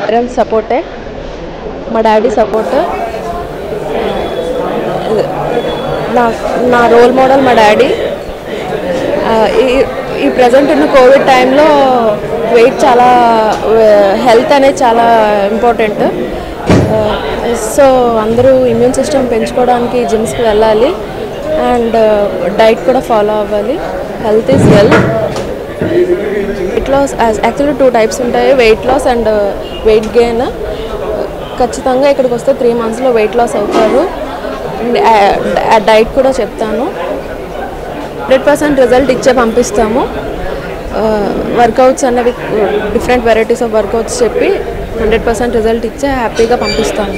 Parents సపోర్టే, మా daddy support, నా రోల్ మోడల్ మా డాడీ. ఈ ప్రజెంట్ ఉన్న కోవిడ్ టైంలో వెయిట్ చాలా హెల్త్ అనేది చాలా ఇంపార్టెంట్. సో అందరూ ఇమ్యూన్ సిస్టమ్ పెంచుకోవడానికి జిమ్స్కి వెళ్ళాలి అండ్ డైట్ కూడా ఫాలో అవ్వాలి. Health is wealth. Weight loss actually 2 types ఉంటాయి, weight loss and weight gain. ఖచ్చితంగా ఇక్కడికి వస్తే 3 monthsలో వెయిట్ లాస్ అవుతారు. డైట్ కూడా చెప్తాను. 100% రిజల్ట్ ఇచ్చే పంపిస్తాము. వర్కౌట్స్ అన్నవి డిఫరెంట్ వెరైటీస్ ఆఫ్ వర్కౌట్స్ చెప్పి 100% రిజల్ట్ ఇచ్చే హ్యాపీగా పంపిస్తాను.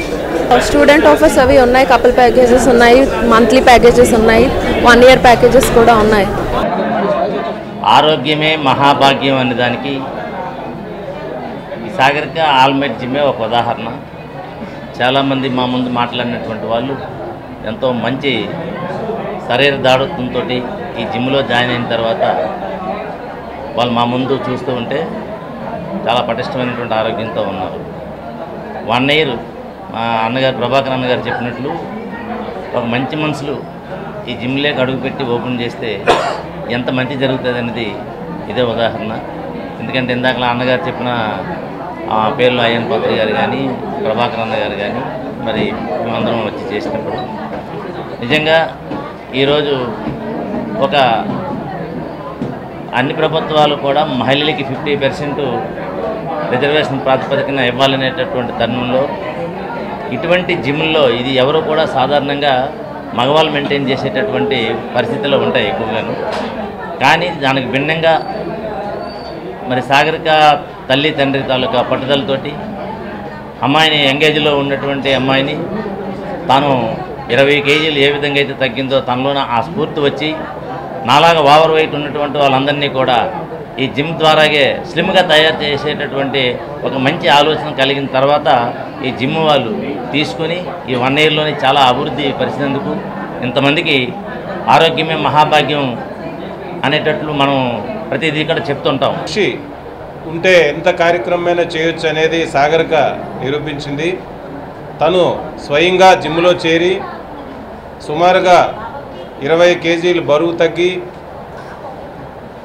స్టూడెంట్ ఆఫర్స్ అవి ఉన్నాయి, కపుల్ ప్యాకేజెస్ ఉన్నాయి, మంత్లీ ప్యాకేజెస్ ఉన్నాయి, 1 year ప్యాకేజెస్ కూడా ఉన్నాయి. ఆరోగ్యమే మహాభాగ్యం అనే దానికి ఈ సాగరిక ఆల్మెట్ జిమ్మే ఒక ఉదాహరణ. చాలామంది మా ముందు మాట్లాడినటువంటి వాళ్ళు ఎంతో మంచి శరీర దాడుత్వంతో ఈ జిమ్లో జాయిన్ అయిన తర్వాత వాళ్ళు మా ముందు చూస్తూ ఉంటే చాలా పటిష్టమైనటువంటి ఆరోగ్యంతో ఉన్నారు. 1 year మా అన్నగారు ప్రభాకర్ అన్నగారు చెప్పినట్లు ఒక మంచి మనుషులు ఈ జిమ్లోకి అడుగుపెట్టి ఓపెన్ చేస్తే ఎంత మంచి జరుగుతుంది అనేది ఇదే ఉదాహరణ. ఎందుకంటే ఇందాక అన్నగారు చెప్పిన పేర్లు అయ్యన్ పత్రి గారు కానీ ప్రభాకర్ అన్న గారు కానీ మరి మేమందరం వచ్చి చేసినప్పుడు నిజంగా ఈరోజు ఒక అన్ని ప్రభుత్వాలు కూడా మహిళలకి 50% రిజర్వేషన్ ప్రాతిపదికన ఇవ్వాలనేటటువంటి తరుణంలో ఇటువంటి జిమ్ల్లో ఇది ఎవరు కూడా సాధారణంగా మగవాళ్ళు మెయింటైన్ చేసేటటువంటి పరిస్థితుల్లో ఉంటాయి ఎక్కువగాను. కానీ దానికి భిన్నంగా మరి సాగరిక తల్లి తండ్రి తాలూకా పట్టుదలతోటి అమ్మాయిని ఎంగేజ్లో ఉన్నటువంటి అమ్మాయిని తాను 20 kgs ఏ విధంగా అయితే తగ్గిందో తనలోన ఆ స్ఫూర్తి వచ్చి నాలాగా ఓవర్ వెయిట్ ఉన్నటువంటి వాళ్ళందరినీ కూడా ఈ జిమ్ ద్వారాగే స్లిమ్గా తయారు చేసేటటువంటి ఒక మంచి ఆలోచన కలిగిన తర్వాత ఈ జిమ్ వాళ్ళు తీసుకొని ఈ 1 yearలోనే చాలా అభివృద్ధి పరిచినందుకు ఇంతమందికి ఆరోగ్యమే మహాభాగ్యం అనేటట్లు మనం ప్రతిదీ కూడా చెప్తుంటాం. ఉంటే ఎంత కార్యక్రమమైనా చేయొచ్చు అనేది సాగరిక నిరూపించింది. తను స్వయంగా జిమ్లో చేరి సుమారుగా 20 kgs బరువు తగ్గి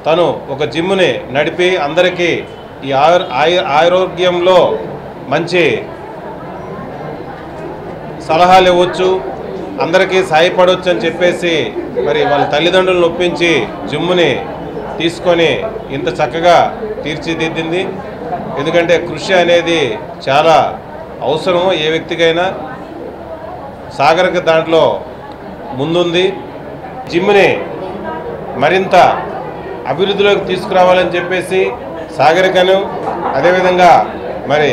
తను ఒక జిమ్ని నడిపి అందరికీ ఈ ఆరోగ్యంలో మంచి సలహాలు ఇవ్వచ్చు, అందరికీ సాయపడవచ్చు అని చెప్పేసి మరి వాళ్ళ తల్లిదండ్రులను ఒప్పించి జిమ్ని తీసుకొని ఇంత చక్కగా తీర్చిదిద్దింది. ఎందుకంటే కృషి అనేది చాలా అవసరము ఏ వ్యక్తికైనా. సాగరిక దాంట్లో ముందుంది. జిమ్ని మరింత అభివృద్ధిలోకి తీసుకురావాలని చెప్పేసి సాగరికను అదేవిధంగా మరి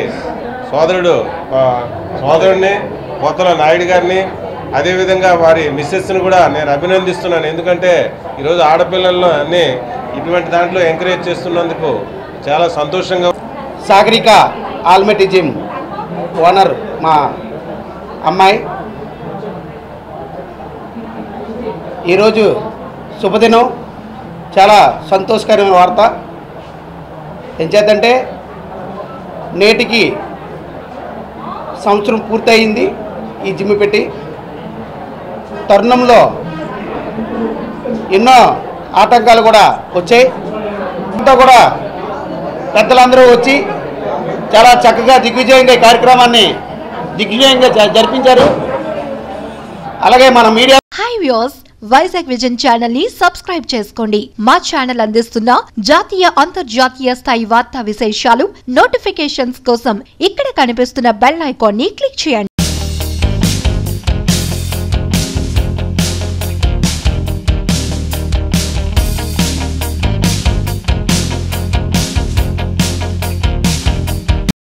సోదరుడిని పోతల నాయుడు గారిని అదేవిధంగా వారి మిస్సెస్ని కూడా నేను అభినందిస్తున్నాను. ఎందుకంటే ఈరోజు ఆడపిల్లల్లో అన్నీ ఇటువంటి దాంట్లో ఎంకరేజ్ చేస్తున్నందుకు చాలా సంతోషంగా. సాగరిక ఆల్మెట్ జిమ్ ఓనర్ మా అమ్మాయి. ఈరోజు శుభదినం, చాలా సంతోషకరమైన వార్త. ఏం చేద్దంటే నేటికి సంవత్సరం పూర్తయింది ఈ జిమ్ పెట్టి. తరుణంలో ఎన్నో ఆటంకాలు కూడా వచ్చాయి. అంతా కూడా పెద్దలందరూ వచ్చి చాలా చక్కగా దిగ్విజయంగా ఈ కార్యక్రమాన్ని దిగ్విజయంగా జరిపించారు. అలాగే మన media hi viewers, Vizag vision channel ని సబ్స్క్రైబ్ చేసుకోండి. మా ఛానల్ అందిస్తున్న జాతీయ అంతర్జాతీయ స్థాయి వార్తా విశేషాలు నోటిఫికేషన్స్ కోసం ఇక్కడ కనిపిస్తున్న బెల్ ఐకాన్ ని క్లిక్ చేయండి.